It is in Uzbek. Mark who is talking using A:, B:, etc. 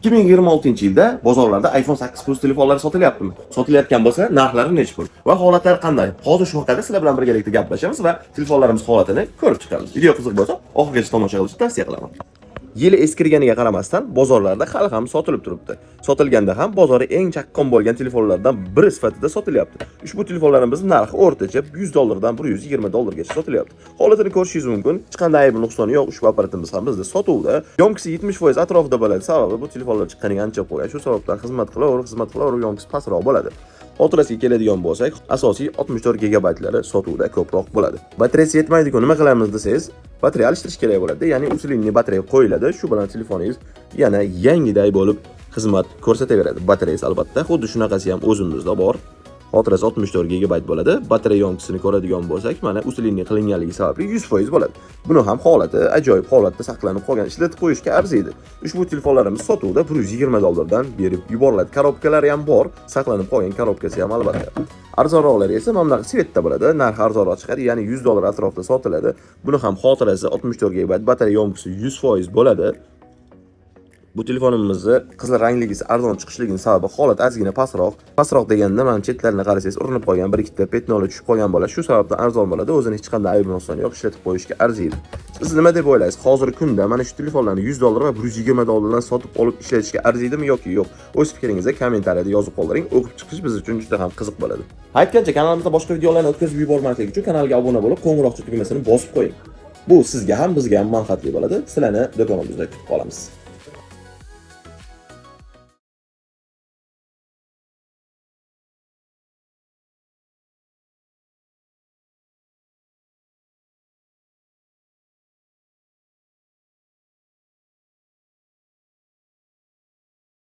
A: 2026-yilda bozorlarda iPhone 8 Plus telefonlari sotilyaptimi? Sotilayotgan bo'lsa, narxlari necha pul va holatlari qanday? Hozir shu haqida sizlar bilan birgalikda gaplashamiz va telefonlarimiz holatini ko'rib chiqamiz. Video qiziq bo'lsa, oxirigacha tomosha qilishni tavsiya qilaman. Yili eskirganiga qaramasdan bozorlarda hali ham sotilib turibdi. Sotilganda ham bozori eng chaqqon bo'lgan telefonlardan biri sifatida sotilyapti. Ushbu telefonlarimiz narxi o'rtacha $100 dan $120 gacha sotilyapti. Holatini ko'rishingiz mumkin. Hech qanday aybi nuqsoni yo'q. Ushbu apparatimiz ham bizda sotuvda. Yomkisi 70% atrofida bo'ladi. Sababi bu telefonlar chiqqaniga ancha qo'ygan. Shu sababdan xizmat qilaverib, yomkisi pastroq bo'ladi. Xotirasiga keladigan bo'lsak, asosiy 64 gigabaytlari sotuvda ko'proq bo'ladi. Batareyasi yetmaydi-ku, nima qilamiz desangiz, batareya almashtirish kerak bo'ladi. Ya'ni usilinli batareya qo'yiladi. Shu bilan telefoningiz yana yangiday bo'lib xizmat ko'rsataveradi. Batareyasi albatta xuddi shunaqasi ham o'zimizda bor. Xotirasi 64 gigabayt bo'ladi. Batareya yonkisini ko'radigan bo'lsak, mana usilinli qilinganligi sababli 100% bo'ladi. Buni ham holati ajoyib holatda saqlanib qolgan, ishlatib qo'yishga arziydi. Ushbu telefonlarimiz sotuvda $120 dan berib yuboriladi. Korobkalari ham bor, saqlanib qolgan korobkasi ham albatta. Arzonroqlari esa mana bunaqa svetda bo'ladi. Narxi arzonroq chiqadi, ya'ni $100 atrofida sotiladi. Buni ham xotirasi 64 gigabayt, batareya yonkisi 100% bo'ladi. Bu telefonimizni qizil rangligisi arzon chiqishligining sababi holat ozgina pastroq deganda mana chetlarini qarasangiz urinib qolgan, bir ikkita petnoli tushib qolgan bo'ladi. Shu sababdan arzon bo'ladi. O'zini hech qanday aybi nuqsoni yo'q, ishlatib qo'yishga arziydi. Siz nima deb o'ylaysiz? Hozirgi kunda mana shu telefonlarni $100 va $120 dan sotib olib ishlatishga arziydimi yoki yo'q? O'z fikringizni kommentariyada yozib qoldiring. O'qib chiqish biz uchun juda ham qiziq bo'ladi. Aytgancha, kanalimizda boshqa videolarni o'tkazib yubormaslik uchun kanalga obuna bo'lib, qo'ng'iroqcha tugmasini bosib qo'ying. Bu sizga ham bizga ham manfaatli bo'ladi. Sizlarni do'konimizda kutib qolamiz.